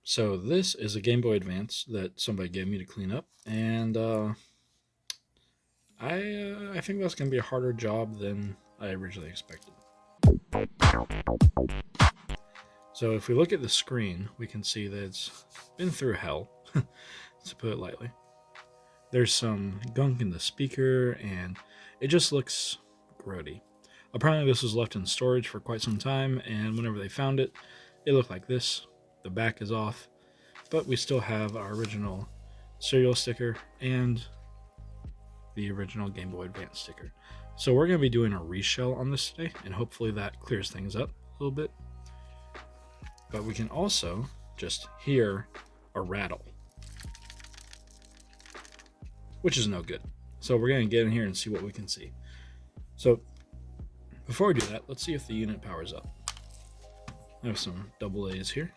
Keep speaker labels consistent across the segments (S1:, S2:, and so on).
S1: So this is a Game Boy Advance that somebody gave me to clean up, and I think that's gonna be a harder job than I originally expected. So if we look at the screen, we can see that it's been through hell, to put it lightly. There's some gunk in the speaker, and it just looks grody. Apparently, this was left in storage for quite some time, and whenever they found it, it looked like this. The back is off, but we still have our original serial sticker and the original Game Boy Advance sticker. So we're going to be doing a reshell on this today, and hopefully that clears things up a little bit. But we can also just hear a rattle, which is no good. So we're going to get in here and see what we can see. So before we do that, let's see if the unit powers up. I have some double A's here.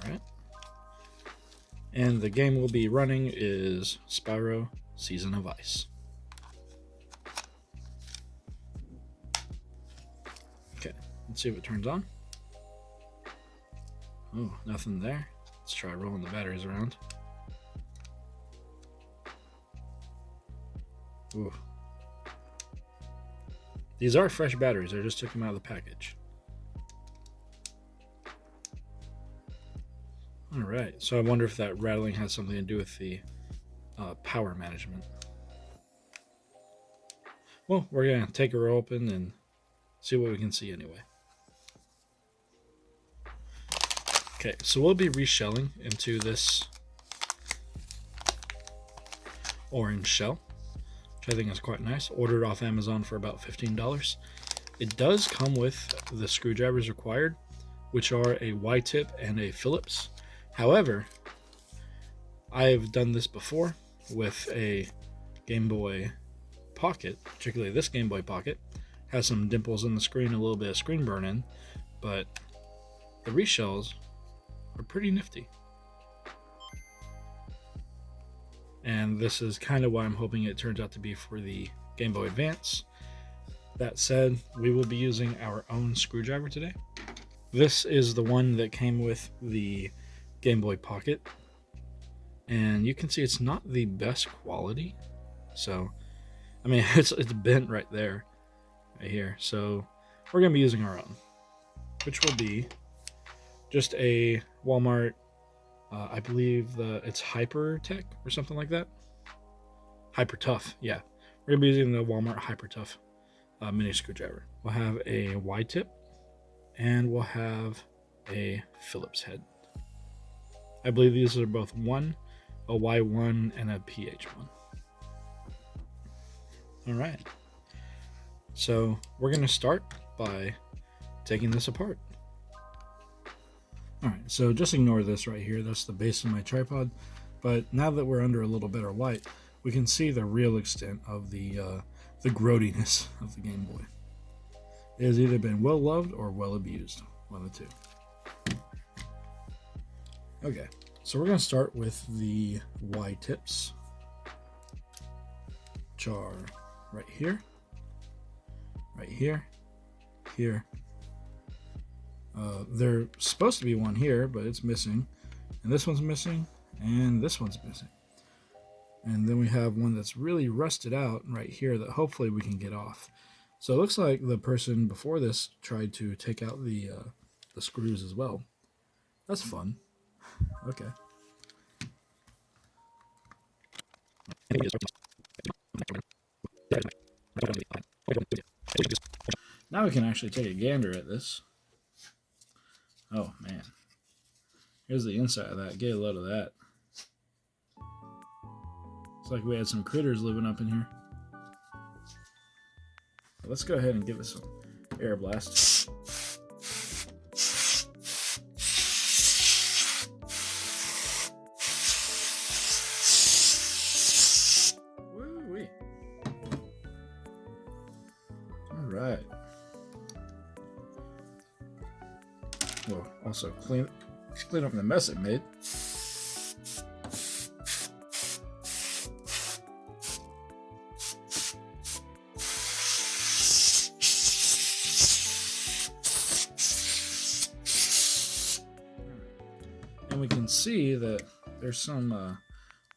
S1: Alright. And the game we'll be running is Spyro Season of Ice. Okay, let's see if it turns on. Oh, nothing there. Let's try rolling the batteries around. Ooh. These are fresh batteries. I just took them out of the package. Alright, so I wonder if that rattling has something to do with the power management. Well, we're going to take her open and see what we can see anyway. Okay, so we'll be reshelling into this orange shell, which I think is quite nice. Ordered off Amazon for about $15. It does come with the screwdrivers required, which are a Y-tip and a Phillips. However, I've done this before with a Game Boy Pocket, particularly this Game Boy Pocket. Has some dimples in the screen, a little bit of screen burn in, but the reshells are pretty nifty. And this is kind of why I'm hoping it turns out to be for the Game Boy Advance. That said, we will be using our own screwdriver today. This is the one that came with the Game Boy Pocket, and you can see it's not the best quality. So, I mean, it's bent right there, right here. So we're gonna be using our own, which will be just a Walmart. I believe it's Hyper Tech or something like that. Hyper Tough, yeah. We're gonna be using the Walmart Hyper Tough mini screwdriver. We'll have a Y-tip, and we'll have a Phillips head. I believe these are both a Y1 and a PH1. All right. So we're going to start by taking this apart. All right, so just ignore this right here. That's the base of my tripod. But now that we're under a little better light, we can see the real extent of the grodiness of the Game Boy. It has either been well loved or well abused, one of the two. Okay, so we're going to start with the Y-tips, which are right here, here. There's supposed to be one here, but it's missing, and this one's missing, and this one's missing. And then we have one that's really rusted out right here that hopefully we can get off. So it looks like the person before this tried to take out the screws as well. That's fun. Okay. Now we can actually take a gander at this. Oh man. Here's the inside of that. Get a load of that. It's like we had some critters living up in here. Let's go ahead and give it some air blast. Woo-wee. All right. Well, also clean up the mess it made. can see that there's some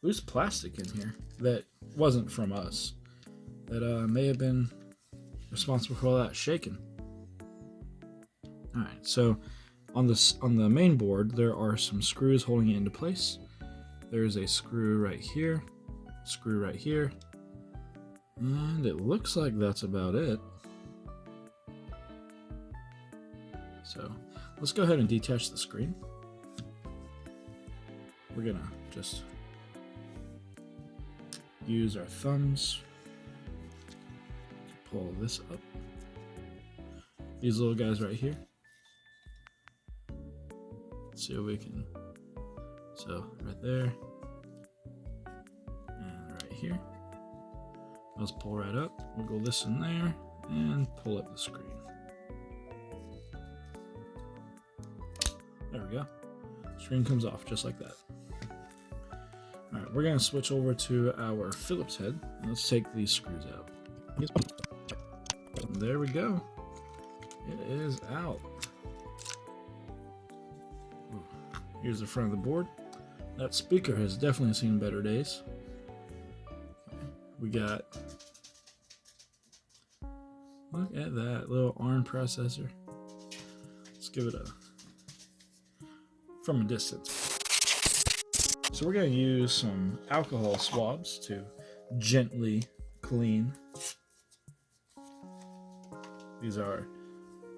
S1: loose plastic in here that wasn't from us. That may have been responsible for all that shaking. All right, so on the main board there are some screws holding it into place. There's a screw right here, and it looks like that's about it. So let's go ahead and detach the screen. We're gonna just use our thumbs to pull this up. These little guys right here. Let's see if we can. So right there and right here. Let's pull right up. We'll go this in there and pull up the screen. There we go. Screen comes off just like that. Alright, we're going to switch over to our Phillips head. Let's take these screws out. There we go. It is out. Ooh. Here's the front of the board. That speaker has definitely seen better days. We got, look at that little ARM processor. Let's give it a, from a distance. So we're going to use some alcohol swabs to gently clean. These are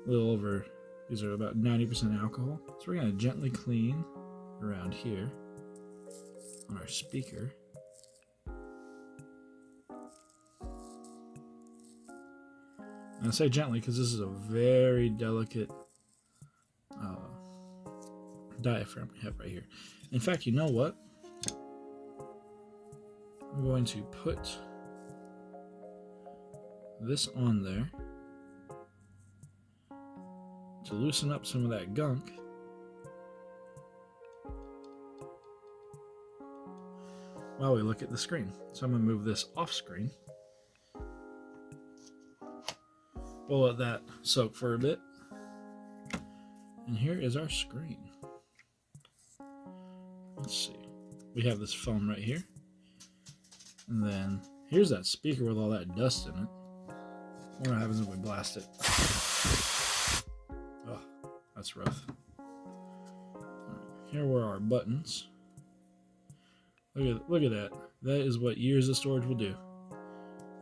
S1: a little over, these are about 90% alcohol. So we're going to gently clean around here on our speaker. And I say gently because this is a very delicate diaphragm we have right here. In fact, you know what? I'm going to put this on there to loosen up some of that gunk. While we look at the screen. So I'm going to move this off screen. We'll let that soak for a bit. And here is our screen. Let's see. We have this foam right here. And then here's that speaker with all that dust in it. What happens if we blast it? Oh, that's rough. Right, here were our buttons. Look at that. That is what years of storage will do.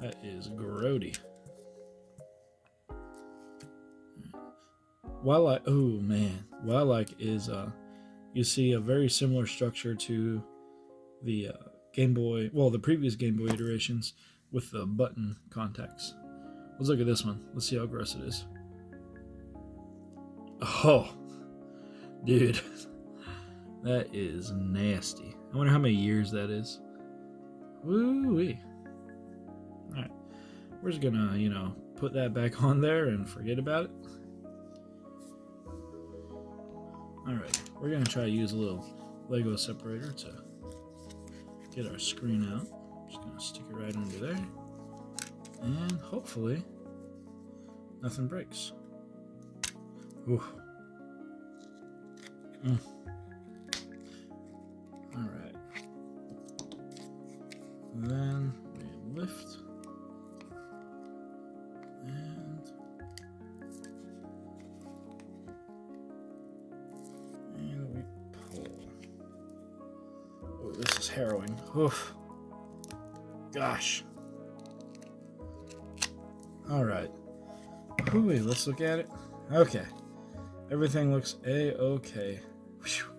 S1: That is grody. What I like is you see a very similar structure to the Game Boy, well, the previous Game Boy iterations with the button contacts. Let's look at this one. Let's see how gross it is. Oh, dude, that is nasty. I wonder how many years that is. Woo-wee. All right, we're just gonna, put that back on there and forget about it. Alright, we're going to try to use a little Lego separator to get our screen out. Just going to stick it right under there. And hopefully nothing breaks. Ooh. Alright. Then we lift. This is harrowing. Oof. Gosh. Alright. Let's look at it. Okay. Everything looks A-okay. Whew.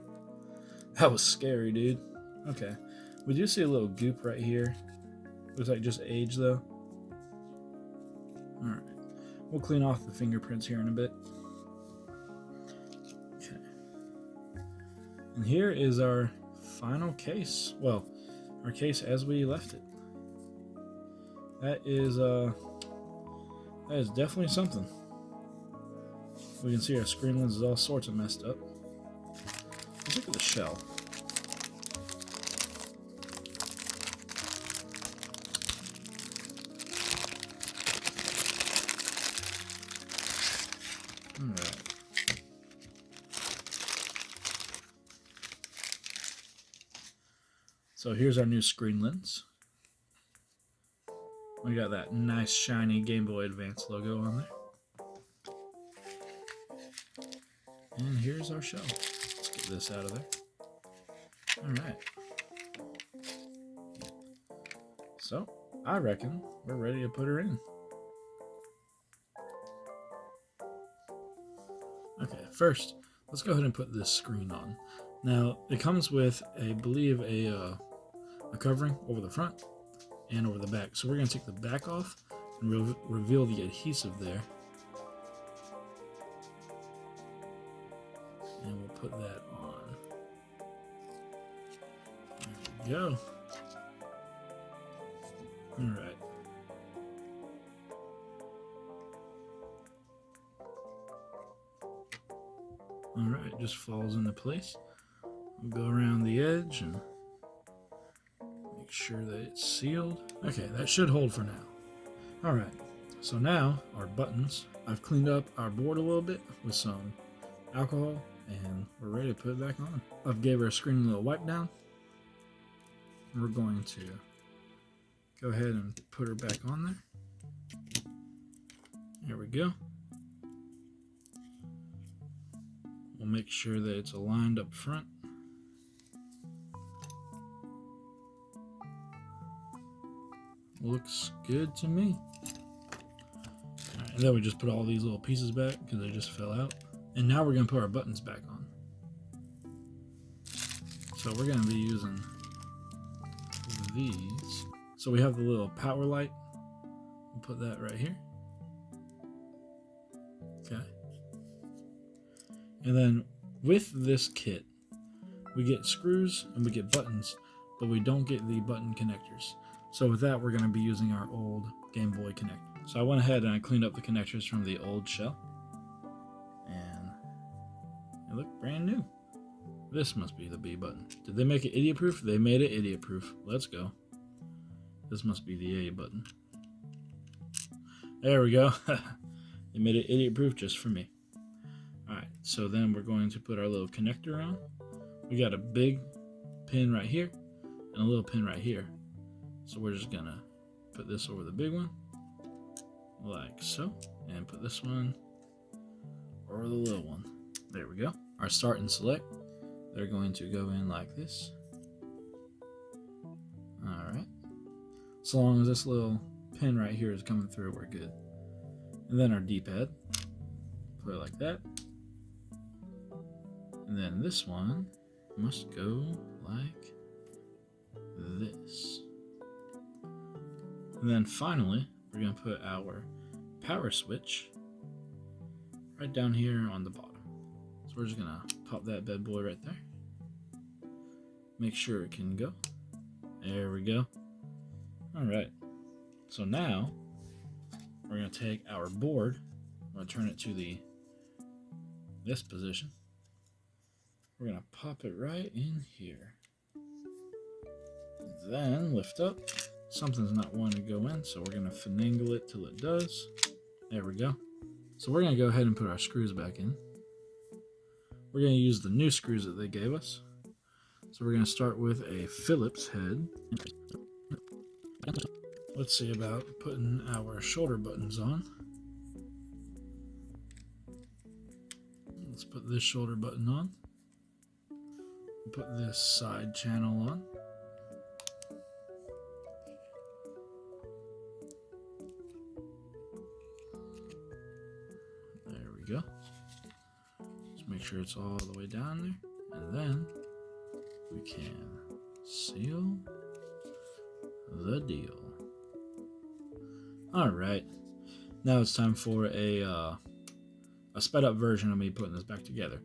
S1: That was scary, dude. Okay. We do see a little goop right here. Looks like just age, though. Alright. We'll clean off the fingerprints here in a bit. Okay. And here is our final case. Well, our case as we left it. That is definitely something. We can see our screen lens is all sorts of messed up. Let's look at the shell. Alright. So here's our new screen lens. We got that nice shiny Game Boy Advance logo on there. And here's our shell. Let's get this out of there. Alright. So, I reckon we're ready to put her in. Okay, first, let's go ahead and put this screen on. Now, it comes with, I believe, a covering over the front and over the back. So we're going to take the back off and reveal the adhesive there. And we'll put that on. There we go. Alright. Alright, just falls into place. We'll go around the edge and make sure that it's sealed. Okay, that should hold for now. Alright, so now our buttons. I've cleaned up our board a little bit with some alcohol and we're ready to put it back on. I've gave our screen a little wipe down. We're going to go ahead and put her back on there. There we go. We'll make sure that it's aligned up front. Looks good to me. All right, and then we just put all these little pieces back because they just fell out. And now we're going to put our buttons back on. So we're going to be using these. So we have the little power light. We'll put that right here. Okay. And then with this kit, we get screws and we get buttons, but we don't get the button connectors. So with that, we're going to be using our old Game Boy connector. So I went ahead and I cleaned up the connectors from the old shell. And they look brand new. This must be the B button. Did they make it idiot proof? They made it idiot proof. Let's go. This must be the A button. There we go. They made it idiot proof just for me. Alright, so then we're going to put our little connector on. We got a big pin right here and a little pin right here. So we're just gonna put this over the big one, like so, and put this one over the little one. There we go. Our start and select, they're going to go in like this. Alright. So long as this little pin right here is coming through, we're good. And then our D-pad, put it like that. And then this one must go like this. And then finally, we're going to put our power switch right down here on the bottom. So we're just going to pop that bad boy right there. Make sure it can go. There we go. Alright. So now, we're going to take our board. I'm going to turn it to this position. We're going to pop it right in here. Then lift up. Something's not wanting to go in, so we're going to finagle it till it does. There we go. So we're going to go ahead and put our screws back in. We're going to use the new screws that they gave us. So we're going to start with a Phillips head. Let's see about putting our shoulder buttons on. Let's put this shoulder button on. Put this side channel on. There we go. Just make sure it's all the way down there. And then we can seal the deal. Alright. Now it's time for a sped up version of me putting this back together.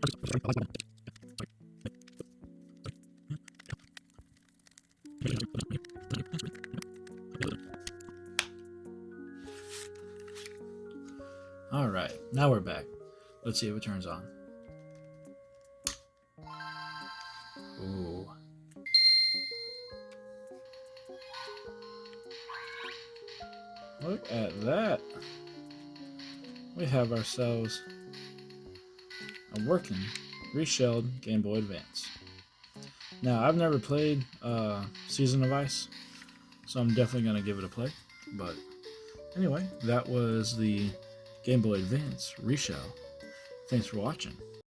S1: Alright, now we're back. Let's see if it turns on. Ooh. Look at that. We have ourselves a working reshelled Game Boy Advance. Now, I've never played Season of Ice, so I'm definitely going to give it a play. But anyway, that was the Game Boy Advance reshell. Thanks for watching.